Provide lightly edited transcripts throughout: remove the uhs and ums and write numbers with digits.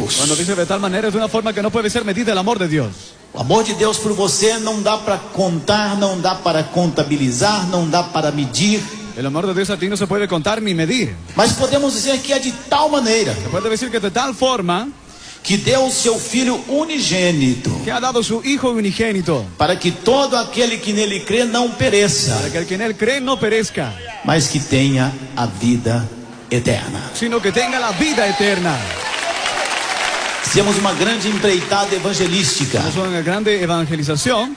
Deus. Cuando dice de tal manera es de una forma que no puede ser medida el amor de Dios. O amor de Deus por você não dá para contar, não dá para contabilizar, não dá para medir. El amor de Dios a ti no se puede contar ni medir. Mas podemos dizer que é de tal maneira Se puede decir que de tal forma que deu o seu Filho unigênito, que ha dado su Hijo unigénito, para que todo aquele que nele crê não pereça, para que el que en él cree no perezca, mas que tenha a vida eterna. sino que tenga la vida eterna. Temos uma grande empreitada evangelística, Es una grande evangelización,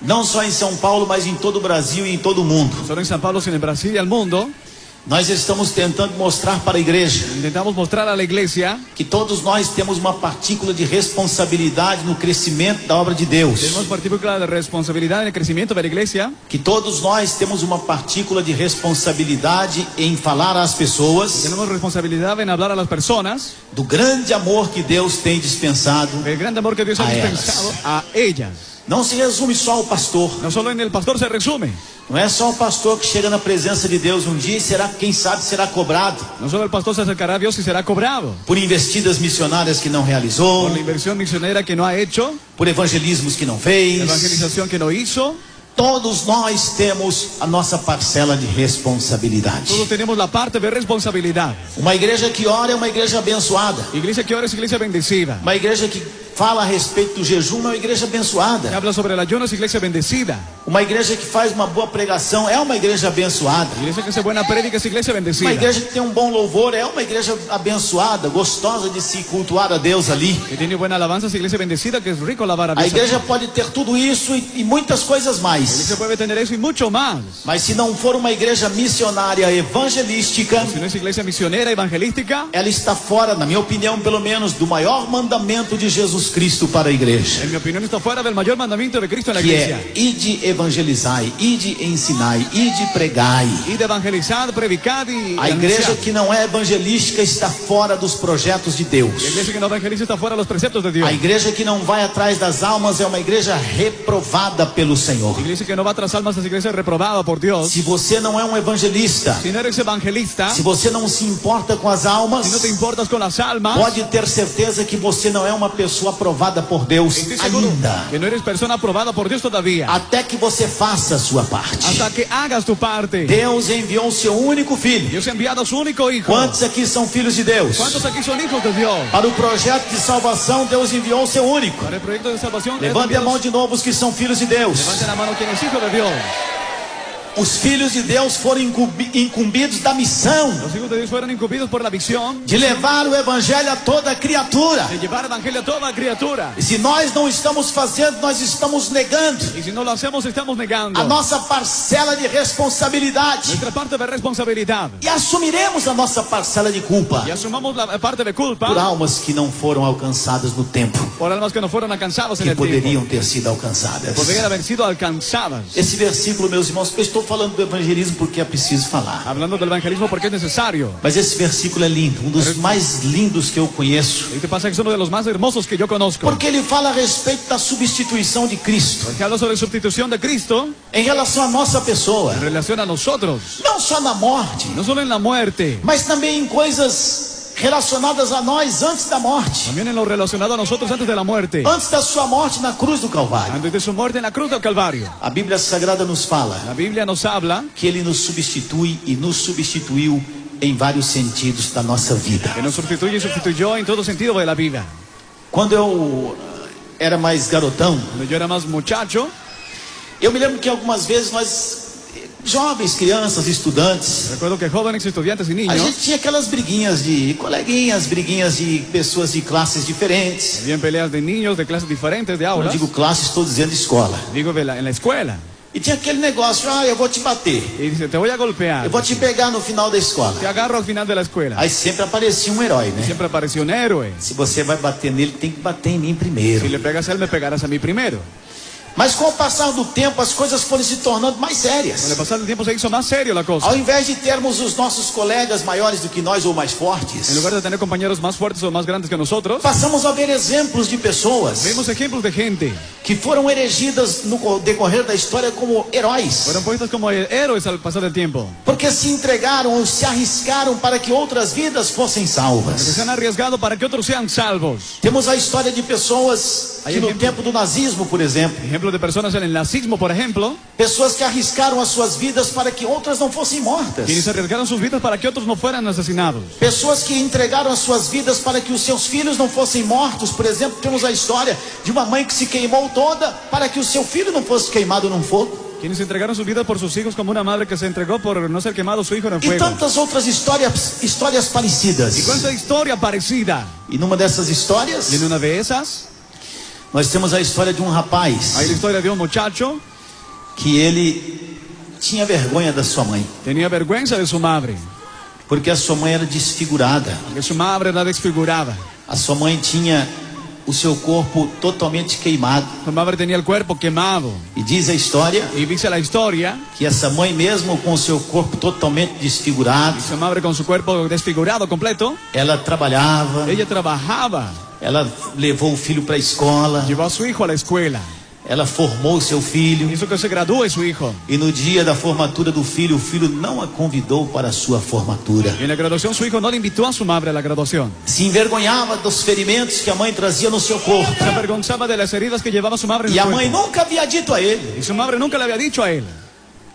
não só em São Paulo, mas em todo o Brasil e em todo o mundo. solo en San Pablo, sino en Brasil y al mundo. Nós estamos tentando mostrar para a igreja Intentamos mostrar a la iglesia que todos nós temos uma partícula de responsabilidade no crescimento da obra de Deus. tenemos partícula de responsabilidad en el crecimiento de la iglesia, Que todos nós temos uma partícula de responsabilidade em falar às pessoas tenemos responsabilidad en hablar a las personas do grande amor que Deus tem dispensado. del gran amor que Dios ha A dispensado a ellas. Não se resume só ao pastor. No solo en el pastor se resume, Não é só o pastor que chega na presença de Deus um dia e será, quem sabe, será cobrado no solo el pastor se acercará a Dios y será cobrado por investidas missionárias que não realizou, por la inversión misionera que no ha hecho, por evangelismos que não fez. evangelización que no hizo. Todos nós temos a nossa parcela de responsabilidade. Todos tenemos la parte de responsabilidad. Uma igreja que ora é uma igreja abençoada. Iglesia que ora es iglesia bendecida. Uma igreja que fala a respeito do jejum é uma igreja Que abençoada. habla sobre el ayuno es iglesia bendecida. Uma igreja que faz uma boa pregação é uma igreja abençoada. Iglesia que hace buena prédica es iglesia Uma bendecida. igreja que tem um bom louvor é uma igreja abençoada, gostosa de se cultuar a Deus ali. Que tiene buena alabanza es iglesia bendecida, que es rico alabar a A Dios. igreja pode ter tudo isso e muitas coisas La mais. iglesia puede tener eso y mucho más. Mas se não for uma igreja missionária evangelística, Si no es iglesia misionera, evangelística, ela está fora, na minha opinião, pelo menos, do maior mandamento de Jesus Cristo para a igreja. en mi opinión, está fuera del mayor mandamiento de Cristo en la Que iglesia. é: ide evangelizai, ide ensinai, ide pregai. Y de evangelizar, predicar y A igreja anunciar. que não é evangelística está fora dos projetos de Deus. La iglesia que no evangeliza está fuera de los preceptos de Dios. A igreja que não vai atrás das almas é uma igreja reprovada pelo Senhor. La iglesia que no va tras almas es iglesia reprobada por Dios. Se você não é um evangelista, Si no eres evangelista, se você não se importa com as si no te almas, importas con las almas, pode ter certeza que você não é uma pessoa aprovada por Deus estoy seguro ainda. que no eres persona aprobada por Dios todavía. Até que você faça a sua parte. Hasta que hagas tu parte. Deus enviou o seu único filho. Dios ha enviado a su único hijo. Quantos aqui são filhos de Deus? ¿Cuántos aquí son hijos de Dios? Para o projeto de salvação, Deus enviou o seu único. Para el proyecto de salvación, Levante a mão de novo os que são filhos de Deus. levanten la mano quien es hijo de Dios. Os filhos de Deus foram incumbidos da missão Los hijos de Dios fueron incumbidos por la visión de levar o evangelho a toda criatura. de llevar el evangelio a toda criatura. E se nós não estamos fazendo, nós estamos negando Y si no lo hacemos, estamos negando a nossa parcela de responsabilidade. nuestra parte de responsabilidad. E assumiremos a nossa parcela de culpa Y asumamos la parte de culpa por almas que não foram alcançadas no tempo, por almas que no fueron alcanzadas en que el tiempo. poderiam ter sido alcançadas. Podrían haber sido alcanzadas. Esse versículo, meus irmãos, eu estou falando do evangelismo porque é preciso falar. Hablando del evangelismo porque es necesario. Mas esse versículo é lindo, um dos mais lindos que eu conheço. Y te pasa que es uno de los más hermosos que yo conozco. Porque ele fala a respeito da substituição de Cristo Porque habla sobre sustitución de Cristo em relação à nossa pessoa. en relación a nosotros. Não só na morte, No solo en la muerte, mas também em coisas relacionadas a nós antes da morte. también en lo relacionado a nosotros antes de la muerte. Antes da sua morte na cruz do Calvário. Antes de su muerte en la cruz del Calvario. A Bíblia Sagrada nos fala La Biblia nos habla que ele nos substitui e nos substituiu em vários sentidos da nossa vida. que nos sustituye y sustituyó en todo sentido de la vida. Quando eu era mais garotão, Cuando yo era más muchacho, eu me lembro que algumas vezes nós, jovens, crianças, estudantes, recuerdo que jóvenes, estudiantes y a niños gente tinha aquelas briguinhas de coleguinhas, briguinhas de pessoas de classes diferentes. habían peleas de niños de clases diferentes, de Quando eu aulas. digo classe, estou dizendo escola. Digo, en la escuela. E tinha aquele negócio, eu vou te bater, Y dice, te voy a golpear. eu vou te pegar no final da escola. Te agarro al final de la escuela. Aí sempre aparecia um herói, né? Siempre apareció un héroe. Se você vai bater nele, tem que bater em mim Si primeiro. le pegas a él, me pegarás a mí primero. Mas com o passar do tempo, as coisas foram se tornando mais Con el sérias. pasar del tiempo se hizo más serio la cosa. Ao invés de termos os nossos colegas maiores do que nós ou mais En fortes, lugar de tener compañeros más fuertes o más grandes que nosotros, passamos a ver exemplos de pessoas vemos ejemplos de gente. que foram erigidas no decorrer da história como heróis, Fueron puestos como héroes al pasar del tiempo. porque se entregaram ou se arriscaram para que outras vidas fossem Que se salvas. han arriesgado para que otros sean salvos. Temos a história de pessoas que no tempo do nazismo, por exemplo, Ejemplos de personas en el nazismo, por ejemplo, pessoas que arriscaram as suas vidas para que outras não fossem mortas. quienes arriesgaron sus vidas para que otros no fueran asesinados. Pessoas que entregaram as suas vidas para que os seus filhos não fossem mortos. Por exemplo, temos a história de uma mãe que se queimou toda para que o seu filho não fosse queimado num fogo. Quienes entregaron sus vidas por sus hijos, como una madre que se entregó por no ser quemado su hijo en el E fuego. tantas outras histórias Y parecidas. cuánta historia parecida. E numa dessas histórias, Y en una de esas, nós temos a história de um rapaz hay la historia de un muchacho que ele tinha vergonha da sua mãe, tenía vergüenza de su madre, porque a sua mãe era desfigurada. porque su madre era desfigurada. A sua mãe tinha o seu corpo totalmente queimado. Su madre tenía el cuerpo quemado. E diz a história Y dice la historia, que essa mãe, mesmo com o seu corpo totalmente desfigurado, y su madre con su cuerpo desfigurado completo, ela trabalhava, ella trabajaba, ela levou o filho para a escola, llevó a su hijo a la escuela, ela formou seu filho. hizo que se gradúe su hijo. E no dia da formatura do filho, o filho não a convidou para a sua formatura. Y en la graduación su hijo no le invitó a su madre a la graduación. Se envergonhava dos ferimentos que a mãe trazia no seu corpo. Se avergonzaba de las heridas que llevaba su madre en E su a mãe cuerpo. nunca havia dito a ele Y su madre nunca le había dicho a él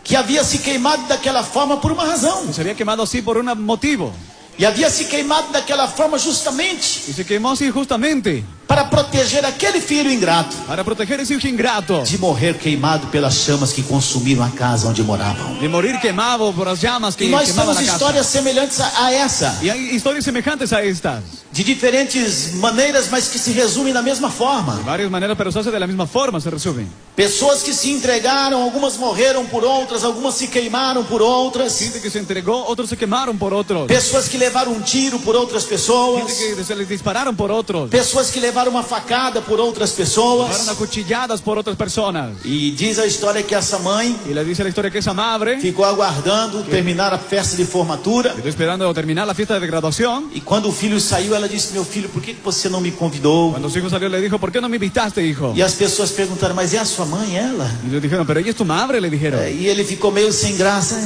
que havia se queimado daquela forma por uma razão. que se había quemado así por un motivo. E havia se queimado daquela forma justamente Y se quemó así justamente para proteger aquele filho ingrato para proteger a ese hijo ingrato de morrer queimado pelas chamas que consumiram a casa onde moravam. de morir quemado por las llamas que E nós quemaban temos la casa. histórias semelhantes a essa, Y hay historias semejantes a estas, de diferentes maneiras, mas que se resumem da mesma forma. de varias maneras, pero se hace de la misma forma, se resume. Pessoas que se entregaram, algumas morreram por outras, algumas se queimaram por outras. Gente que se entregó, otros se quemaron por otros. Pessoas que levaram um tiro por outras pessoas. Gente que se les dispararon por otros. Pessoas que levaram uma facada por outras pessoas. Fueron acuchilladas por otras personas. E diz a história que essa mãe Y le dice la historia que esa madre ficou aguardando terminar a festa de formatura. quedó esperando terminar la fiesta de graduación. E quando o filho saiu, ela disse: meu filho, por que você não me convidou? Cuando su hijo salió le dijo, ¿por qué no me invitaste, hijo? E as pessoas perguntaram: mas é a sua mãe, ela? Y le dijeron, pero ella es tu madre, le dijeron. E ele ficou meio sem graça.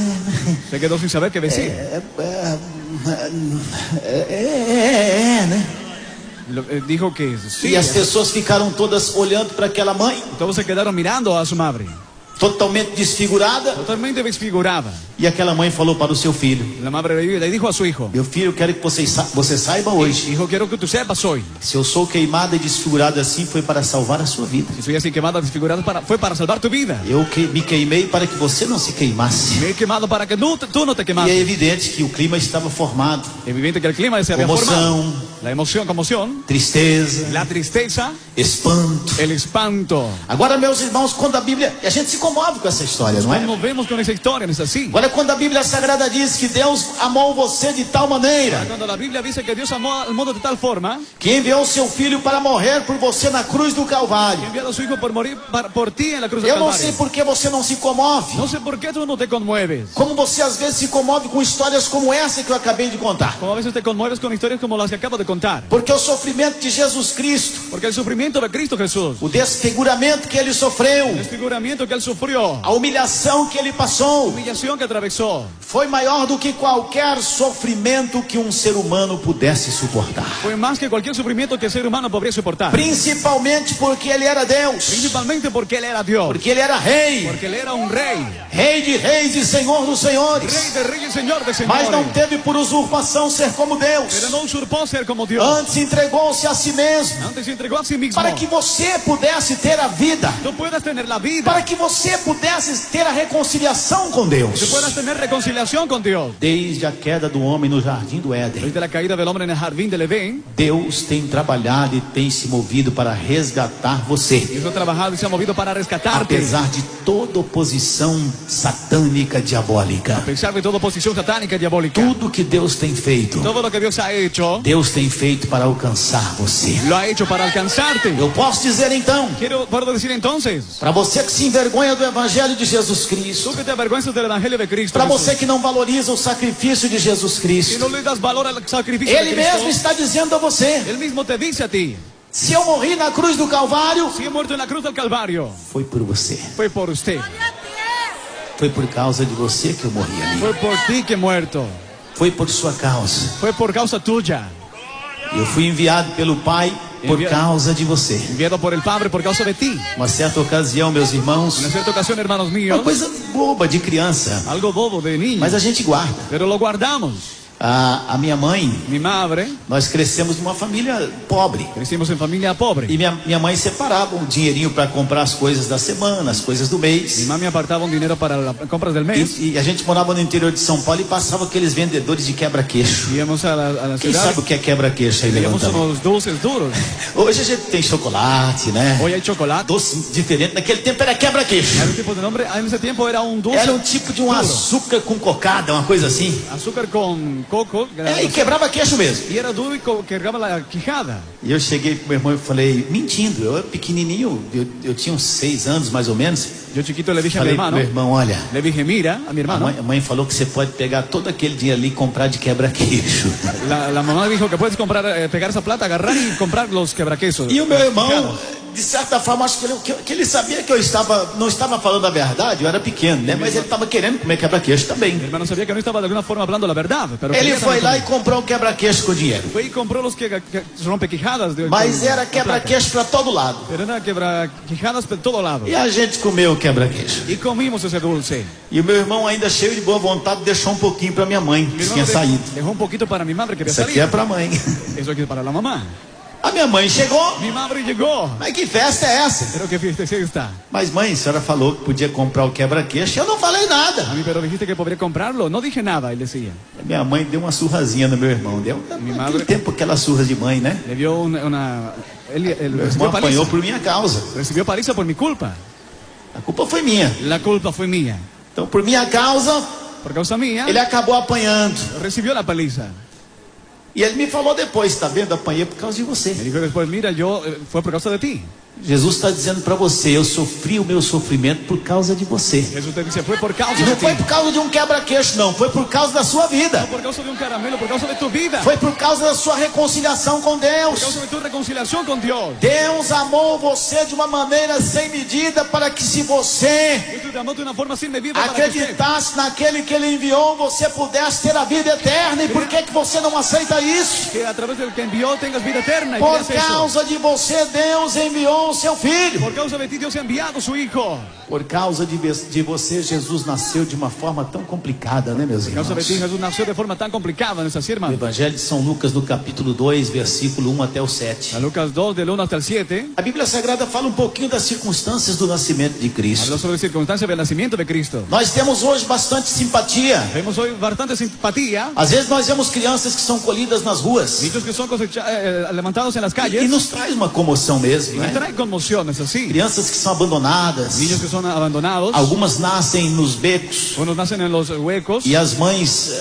Se quedó sin saber qué decir. Né? Dijo que sí. E as pessoas ficaram todas olhando para aquela mãe, Todos se quedaron mirando a su madre, totalmente desfigurada. totalmente desfigurada. E aquela mãe falou para o seu filho: La madre le dijo a su hijo, meu filho, eu quero que você saiba hoje, hijo, quiero que tú sepas hoy, se eu sou queimada e desfigurada assim, foi para salvar a sua vida. si soy así quemada, desfigurada, fue para salvar tu vida. Eu me queimei para que você não se queimasse. Me he quemado para que tú no te E é quemases. evidente que o clima estava formado. Evidente que el clima se había formado. Comoção, La emoción, conmoción, tristeza, la tristeza, espanto. el espanto. Agora, meus irmãos, quando a Bíblia, a gente se comove com essa história, não é? Nos vemos con esa historia, ¿no es así? Agora, quando a Bíblia Sagrada diz que Deus amou você de tal maneira Cuando la Biblia dice que Dios amó al mundo de tal forma que enviou seu filho para morrer por você na cruz do que ha Calvário. enviado a su hijo por morir por ti en la cruz del Eu não sei Calvario. por que você não se comove. No sé por qué tú no te conmueves. Como você às vezes se comove com histórias como essa que eu acabei de contar. Como a veces te conmueves con historias como las que acabo de contar. Porque o sofrimento de Jesus Cristo, Porque el sufrimiento de Cristo Jesús, o desfiguramento que ele sofreu, el desfiguramiento que él sufrió, a humilhação que ele passou, humillación que atravesó, foi maior do que qualquer sofrimento que um ser humano pudesse suportar. fue más que cualquier sufrimiento que el ser humano podría soportar. Principalmente porque ele era Deus, Principalmente porque él era Dios. porque ele era rei, Porque él era un rey. rei de reis e senhor dos senhores. Rey de reyes, señor de Mas não señores. teve por usurpação ser como Pero Deus. no usurpó ser como Dios. Antes entregou-se a si mesmo Antes se entregó a sí mismo. para que você pudesse ter a vida, tú puedas tener la vida. para que você pudesse ter a reconciliação com Que Deus. puedas podrás tener reconciliación con Dios. Desde a queda do homem no jardim do Éden, Desde la caída del hombre en el jardín del Edén, Deus tem trabalhado e tem se movido para resgatar você. Dios ha trabajado y se ha movido para rescatarte. Apesar de toda oposição satânica, diabólica. A pesar de toda oposición satánica y diabólica. Tudo que Deus tem feito, Todo lo que Dios ha hecho, Deus tem feito para alcançar você. lo ha hecho para alcanzarte. Eu posso dizer então, Puedo decir entonces, para você que se envergonha do Evangelho de Jesus Cristo, tú que te avergüenzas del Evangelio de Cristo, para Jesús, você que não valoriza o sacrifício de Jesus y Cristo, no le das valor al sacrificio Ele de mesmo Cristo, está dizendo a você: Él mismo te dice a ti, se eu morri na cruz do Calvário, si he muerto en la cruz del Calvario, foi por você. fue por usted, Foi por causa de você que eu morri ali. fue por ti que he muerto, Foi por sua causa. fue por causa tuya, Eu fui enviado pelo Pai por causa de você. enviado por el Padre por causa de ti. Uma certa ocasião, meus irmãos, En cierta ocasión, hermanos uma míos, coisa boba de criança, algo bobo de niño, mas a gente guarda. pero lo guardamos. A minha mãe, Mi madre, nós crescemos numa família pobre. crecimos en familia pobre. E minha mãe separava um dinheirinho para comprar as coisas da semana, as coisas do Mi mês. mami apartaba un dinero para las compras del mes. E a gente morava no interior de São Paulo e passava aqueles vendedores de quebra-queixo. Íbamos a la Quem ciudad, sabe o que é quebra-queixo aí, teníamos levanta a mão. unos dulces duros. Hoje a gente tem chocolate, né? Hoy hay chocolate. Doce diferente. Naquele tempo era quebra-queixo. Era un tipo de nombre. En ese tiempo era un dulce. Era um tipo de um duro. açúcar com cocada, uma coisa assim. Azúcar con coco. E quebrava queixo mesmo. Y era duro y cargaba la quijada. E eu cheguei com meu irmão e falei, mentindo, eu era pequenininho, eu tinha uns 6 anos mais ou menos. Yo chiquito le dije a mi Falei pro hermano. meu irmão, olha, Le dije, mira, a mi a hermano. mãe falou que você pode pegar todo aquele dinheiro ali e comprar de quebra-queixo. La mamá dijo que puedes comprar, pegar esa plata, agarrar y comprar los quebraquesos. E o meu irmão, Quijadas. de certa forma, acho que ele sabia que eu não estava falando a verdade, eu era pequeno, né? Mas ele estava querendo comer quebra-queixo também. Mi hermano sabía que no estaba de alguna forma hablando la verdad. Pero Ele quería foi también lá e comer. comprou um quebra-queixo com dinheiro. Fue y compró los rompequijadas. Mas con era la plata. quebra-queixo para todo lado. Pero era quebraquijadas por todo lado. E a gente comeu o quebra-queixo. Y comimos ese dulce. E o meu irmão, ainda cheio de boa vontade, deixou um pouquinho para minha mãe, Mi que hermano tinha saído. dejó un poquito para mi madre que había Isso aqui salido. é para a mãe. Eso aquí es para la mamá. A minha mãe chegou. Mi madre llegó. Mas que festa é essa? Pero qué fiesta es esta. Mas mãe, a senhora falou que podia comprar o quebra-queixo. Eu não falei A nada. mí, pero dijiste que podría comprarlo. No dije nada, él decía. Minha mãe deu uma surrazinha no meu irmão. Deu Minha naquele madre- tempo aquela surra de mãe, né? Le dio una él Meu irmão recibió paliza. apanhou por minha causa. Recibió paliza por mi culpa. A culpa foi minha. La culpa fue mía. Então, por minha causa, Por causa mía, ele acabou apanhando. recibió la paliza. E ele me falou depois, tá vendo? Apanhei por causa de você. Me dijo después, mira, fue por causa de ti. Jesus está dizendo para você, eu sofri o meu sofrimento por causa de você. Jesús te dice, fue por causa E de não ti. foi por causa de um quebra-queixo, não. Foi por causa da sua vida. No por causa de un caramelo, por causa de tu vida. Foi por causa da sua reconciliação com Por Deus. causa de tu reconciliación con Dios. Deus amou você de uma maneira sem medida para que se você Dios te amó de una forma sin medida para que usted, acreditasse naquele que Ele enviou, você pudesse ter a vida eterna. E por que você não aceita isso? que a través del que envió tengas vida eterna. Y Por creas eso. causa de você, Deus enviou o seu Filho. Por causa de ti Dios ha enviado a su Hijo. Por causa de você, Jesus nasceu de uma forma tão complicada, né, meus Por causa de ti irmãos? Jesús nació de forma tan complicada, ¿no es así, O hermano? Evangelho de São Lucas, no capítulo 2, versículo 1 até o 7. A Lucas 2, del 1 hasta el 7, A Bíblia Sagrada fala um pouquinho das circunstâncias do nascimento de Cristo. habla sobre circunstancias del nacimiento de Cristo. Nós temos hoje bastante simpatia. Vemos hoy bastante simpatía. Às vezes nós vemos crianças que são colhidas nas ruas Niños que son levantados en las e calles. nos traz uma comoção mesmo, Y me né? trae conmoción, ¿es así? Crianças que são abandonadas, Niños que son abandonados. algumas nascem nos becos Unos nacen en los huecos. e as mães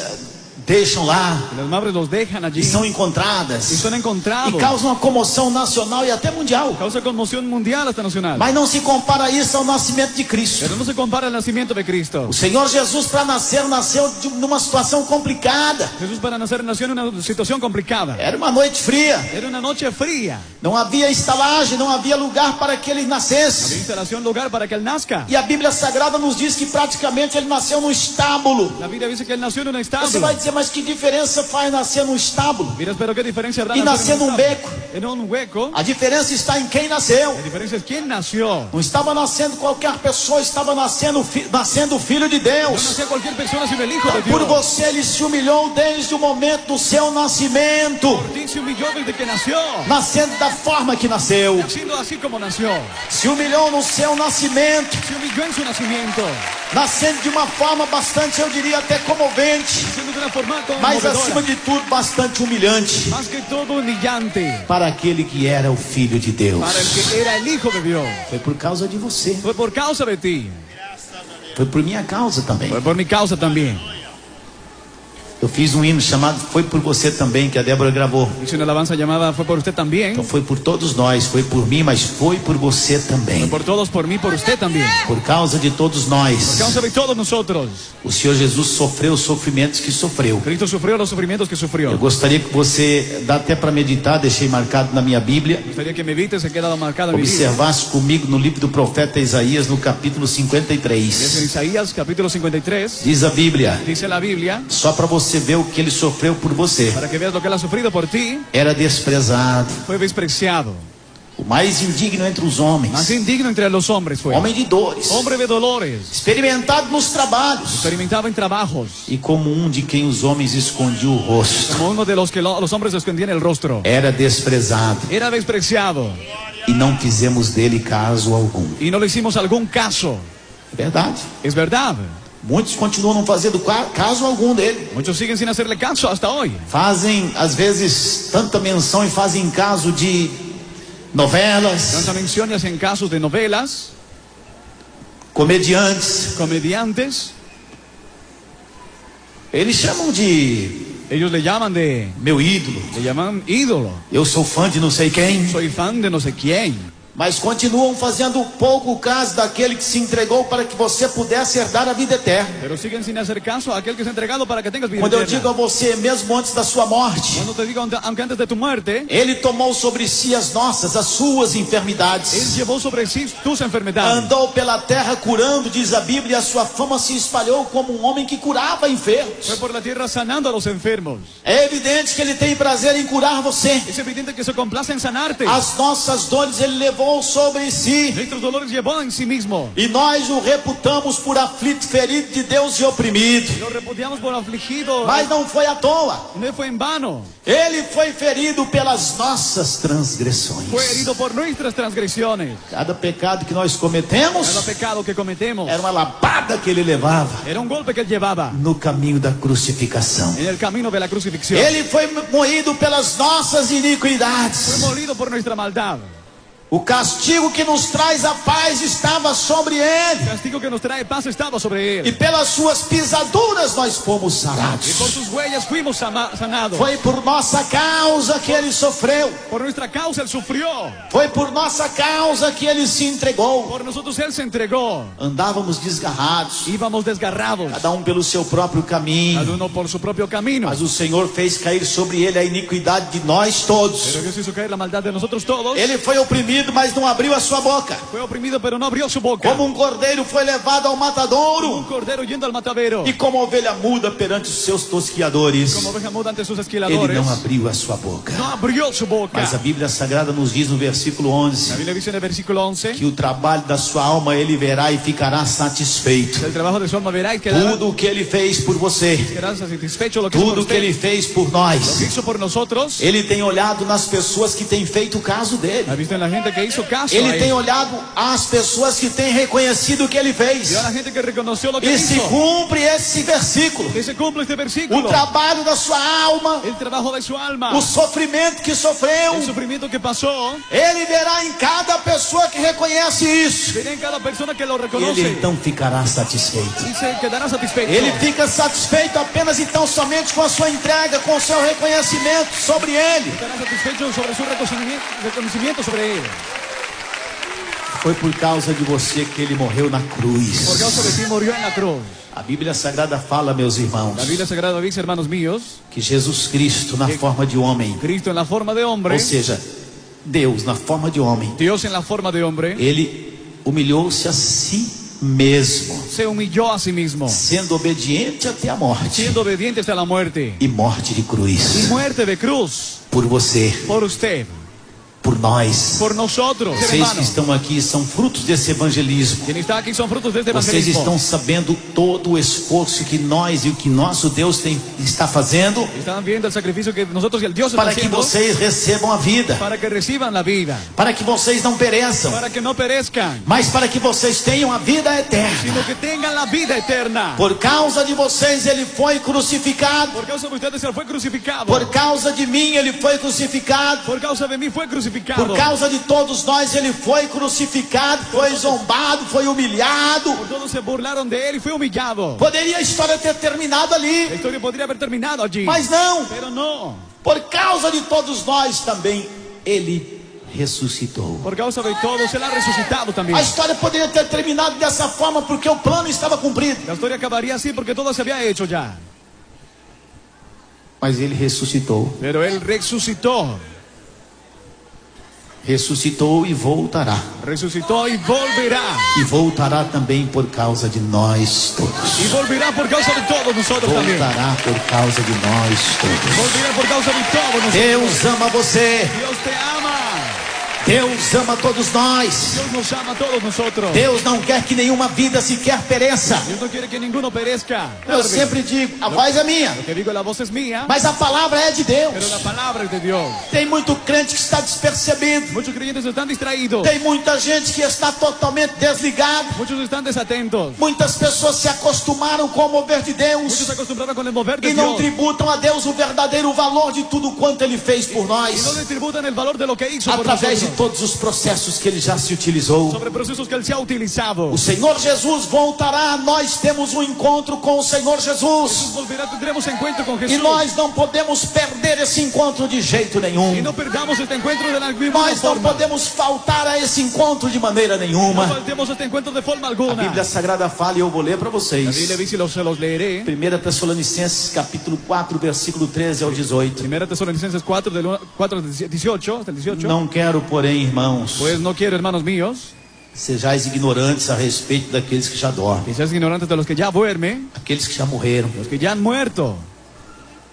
deixam lá Y las madres los dejan allí. e são Y encontradas son e encontrados. causam uma comoção nacional e até mundial. Causa conmoción mundial hasta nacional. Mas não se compara isso ao nascimento de Cristo. Pero no se compara el nacimiento de Cristo. O Senhor Jesus, para nascer, nasceu numa situação complicada. Jesús para nacer nació en una situación complicada. Era uma noite fria, Era una noche fría. não havia estalagem, não havia lugar para que ele Había nascesse. instalación, lugar para que él nazca. E a Bíblia Sagrada nos diz que praticamente ele nasceu num estábulo. La Biblia dice que él nació en un Você establo. vai dizer, mas que diferença faz nascer num estábulo Miras, pero qué diferencia habrá e nacer nascer num un beco? en un hueco. A diferença está em quem nasceu. La diferencia es quién nació. Não estava nascendo qualquer pessoa, estava nascendo o Filho de No Deus. nació cualquier persona sino el Hijo de Por Dios. você ele se humilhou desde o momento do seu nascimento, Por ti se humilló desde que nació. nascendo da forma que nasceu. Naciendo así como nació. Se humilhou no seu nascimento, Se humilló en su nacimiento. nascendo de uma forma bastante, eu diria até comovente, Siendo de una forma mas acima conmovedora, de tudo bastante humilhante, más que todo humillante, para aquele que era o Filho de Deus. para el que era el Hijo de Dios. Foi por causa de você, Fue por causa de ti, foi por minha causa também. fue por mi causa también. Eu fiz um hino chamado Foi por Você Também, que a Débora gravou. Hice una alabanza llamada Fue por usted también, Então foi por todos nós, foi por mim, mas foi por você também. por todos, por mí, por usted también. Por causa de todos Por nós, causa de todos nosotros. o Senhor Jesus sofreu os sofrimentos que sofreu. Cristo sufrió los sufrimientos que Eu sufrió. gostaria que você, dá até para meditar, deixei marcado na minha Bíblia, Gustaría que me viste, se ha quedado marcado en mi vida. observasse comigo no livro do profeta Isaías, no capítulo Es en 53. Isaías capítulo 53, Diz a Bíblia, dice la Biblia, só para você ver o que ele sofreu por você. para que veas lo que él ha sufrido por ti, Era desprezado, fue despreciado, o mais indigno entre os más homens, indigno entre los hombres fue, homem de dores, hombre de dolores, experimentado nos trabalhos, experimentaba en trabajos, e como um de quem os homens escondiam o rosto. como uno de los que los hombres escondían el rostro. Era desprezado, Era despreciado e não fizemos dele caso algum. y no le hicimos algún caso. É verdade. Es verdad, Muitos continuam não fazendo caso algum dele. muchos siguen sin hacerle caso hasta hoy. Fazem, às vezes, tanta menção e fazem caso de novelas, Tanta mención y hacen casos de novelas, comediantes. comediantes, Eles chamam de ellos le llaman meu ídolo. le llaman ídolo. Eu sou fã de não sei quem. Soy fan de no sé quién. Mas continuam fazendo pouco caso daquele que se entregou para que você pudesse herdar a vida eterna. Pero siguen sin hacer caso a aquel que se ha entregado para que tengas vida Quando eu eterna. digo a você, mesmo antes da sua morte, Cuando te digo, aunque antes de tu muerte, Ele tomou sobre si as nossas, as suas Él enfermidades. llevou sobre sí tus enfermedades. Andou pela terra curando, diz a Bíblia, e a sua fama se espalhou como um homem que curava enfermos. Fue por la tierra sanando a los enfermos. É evidente que Ele tem prazer em curar você. Es evidente que se complace en sanarte. As nossas dores Ele levou sobre si. Nuestros dolores llevó en sí mismo. E nós o reputamos por aflito, ferido de Deus e oprimido. Lo repudiamos por afligido. Mas não foi à toa. No fue en vano. Ele foi ferido pelas nossas Fue transgressões. herido por nuestras transgresiones. Cada pecado que nós cometemos Cada pecado que cometemos era uma lapada que ele levava era un golpe que él llevaba no caminho da crucificação. en el camino de la crucifixión. Ele foi moído pelas nossas Fue iniquidades. molido por nuestra maldad. O castigo que nos traz a paz estava sobre ele. El castigo que nos trae paz estaba sobre E él. pelas suas pisaduras nós fomos Y por sarados. sus huellas fuimos sanados. Foi por nossa causa que ele sofreu. Por nuestra causa él sufrió. Foi por nossa causa que ele se entregou. Por nosotros él se entregó. Andávamos desgarrados, Íbamos desgarrados. cada um pelo seu próprio Cada caminho. uno por su propio camino. Mas o Senhor fez cair sobre ele a iniquidade de nós todos. Pero Dios hizo caer la maldad de nosotros todos. Ele foi oprimido, mas não abriu a sua boca. Fue oprimido, pero no abrió su boca. Como um cordeiro foi levado ao Un matadouro. cordero yendo al matadero. E como ovelha muda perante os seus tosquiadores. Como oveja muda ante sus Ele esquiladores. não abriu a sua boca. No abrió su boca. Mas a Bíblia Sagrada nos diz no versículo La 11 Biblia dice en el versículo 11. que o trabalho da sua alma ele verá e ficará satisfeito. El trabajo de su alma verá y quedará Tudo o que ele fez por você, satisfecho lo que hizo por tudo o que usted, ele fez por lo nós. que hizo por nosotros. Ele tem olhado nas pessoas que têm feito caso dele. Ha visto en la gente que hizo caso a Ele tem él. olhado as pessoas que têm reconhecido o que ele fez. Vio a la gente que reconoció lo que E se hizo. cumpre esse versículo. Que se cumple este O versículo. trabalho da sua alma, El trabajo de su alma. o sofrimento que sofreu, El sufrimiento que pasó. ele verá em cada pessoa que reconhece isso. Verá en cada persona que lo Ele reconoce. então ficará satisfeito. Y se quedará satisfecho. Ele fica satisfeito apenas então somente com a sua entrega, com o seu reconhecimento sobre ele. Estará satisfecho sobre su reconocimiento sobre él. Foi por causa de você que ele morreu na Por cruz. causa de ti murió en la cruz. A Bíblia Sagrada fala, meus irmãos, La Biblia Sagrada dice, hermanos míos, que Jesus Cristo na forma de homem, Cristo en la forma de hombre, ou seja, Deus na forma de homem, Dios en la forma de hombre, ele humilhou-se a si mesmo, se humilló a sí mismo, sendo obediente até a morte siendo obediente hasta la muerte e morte de y cruz muerte de cruz por você. por usted. por nós. por nosotros. Vocês que Hermano, estão aqui são frutos desse evangelismo. quienes están aquí son frutos de este Vocês evangelismo. estão sabendo todo o esforço que nós e o que nosso Deus está fazendo Están viendo el sacrificio que nosotros y el Dios está para que haciendo vocês recebam a vida, para que reciban la vida, para que vocês não pereçam, para que no perezcan, mas para que vocês tenham a vida eterna. sino que tengan la vida eterna. Por causa de vocês ele foi crucificado. Por causa de ustedes él fue crucificado. Por causa de mim ele foi crucificado. Por causa de mí fue crucificado. Por causa de todos nós ele foi crucificado, foi zombado, foi humilhado. Por todos se burlaron de él y fue humillado. Poderia a história ter terminado La ali, historia podría haber terminado allí, mas não. pero no. Por causa de todos nós também ele ressuscitou. Por causa de todos él ha resucitado también. A história poderia ter terminado dessa forma porque o plano estava cumprido. La historia acabaría así porque todo se había hecho ya. Mas ele ressuscitou. Pero él resucitó. Ressuscitou e voltará. Resucitó y volverá. E voltará também por causa de nós todos. Y volverá por causa de todos nosotros también. Voltará por causa de nós todos. Volverá por causa de todos nosotros. Deus ama você. Dios te ama. Deus ama todos nós. Dios nos ama a todos nosotros. Deus não quer que nenhuma vida sequer pereça. Dios no quiere que ninguno perezca. Eu sempre digo, a voz é minha, Lo que digo, la voz es mía, mas a palavra é de pero Deus. la palabra es de Dios. Tem muito crente que está despercebido. Muchos creyentes están distraídos. Tem muita gente que está totalmente desligada. Muchos están desatentos. Muitas pessoas se acostumaram com o mover de Muchos se Deus acostumbraron con el mover de e não Dios. tributam a Deus o verdadeiro valor de tudo quanto Ele fez por Y no nós, le tributan el valor de lo que hizo por através de nosotros. todos os processos que Ele já se utilizou. Sobre procesos que él se ha utilizado. O Senhor Jesus voltará, nós temos um encontro com o Senhor Jesus. Jesús volverá, tendremos encuentro con E Jesús. nós não podemos perder esse encontro de jeito Y nenhum. no perdamos este encuentro de la misma Nós não forma. podemos faltar a esse encontro de maneira No nenhuma. faltemos este encuentro de forma A alguna. Bíblia Sagrada fala e eu vou ler para La vocês. Biblia dice, se los leeré. 1 Tessalonicenses capítulo 4, versículo 13 ao 18. Primera Tesalonicenses 4, del 4 al 18, hasta el 18. Não quero, porém, irmãos, Pues no quiero, hermanos míos, sejais ignorantes a respeito daqueles que já dormem, que seas ignorantes de los que ya duermen, aqueles que já morreram, los que ya han muerto.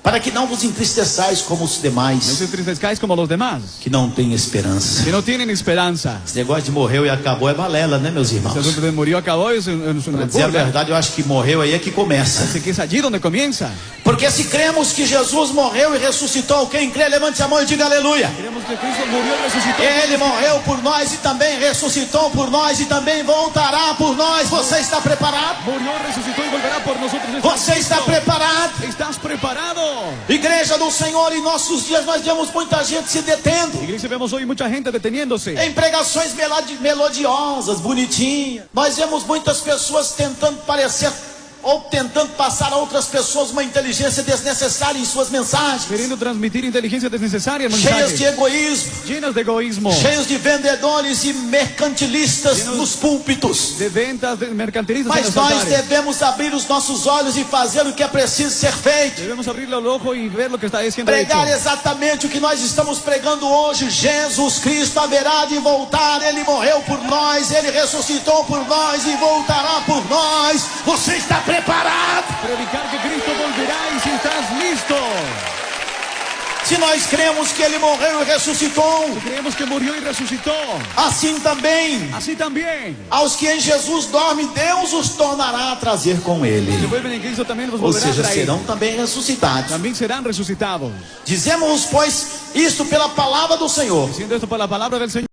para que não vos entristeçais como os No demais, se entristezcáis como los demás, que não têm esperança. que no tienen esperanza. Esse negócio de morreu e acabou é balela, né, meus Se irmãos? el hombre murió, acabó, es Para una dizer a burla. verdade, eu acho que morreu aí é que começa. Así que es allí donde comienza. Porque se cremos que Jesus morreu e ressuscitou, quem crê, levante a mão e diga aleluia. Queremos que Cristo murió y resucitó. Ele morreu por nós e também ressuscitou por nós e também voltará por nós. Você está preparado? Murió, resucitó y volverá por nosotros. Você está preparado? ¿Estás preparado? Igreja do Senhor, em nossos dias nós vemos muita gente se detendo Iglesia, vemos hoy mucha gente deteniéndose. em pregações melodiosas, bonitinhas. Nós vemos muitas pessoas tentando parecer ou tentando passar a outras pessoas uma inteligência desnecessária em suas mensagens, Queriendo transmitir inteligencia desnecesaria en cheias de mensajes. egoísmo, Llenas de egoísmo. cheios de vendedores e mercantilistas nos púlpitos. De ventas, de mercantilistas en Mas los nós altares. devemos abrir os nossos olhos e fazer o que é preciso ser feito. Debemos abrirle el ojo y ver lo que está siendo Pregar hecho. exatamente o que nós estamos pregando hoje. Jesus Cristo haverá de voltar. Ele morreu por nós, Ele ressuscitou por nós e voltará por nós. Você está preparado? Predicar que Cristo volverá y si estás listo. Se nós cremos que Ele morreu e ressuscitou, Creemos que murió y resucitó. assim também Así también. aos que em Jesus dormem, Deus os tornará a trazer com Si Ele. vuelven en Cristo también los Ou volverá a seja, traer. serão também ressuscitados. También serán resucitados. Dizemos, pois, isto pela palavra do Senhor. Diciendo esto por la palabra del Señor.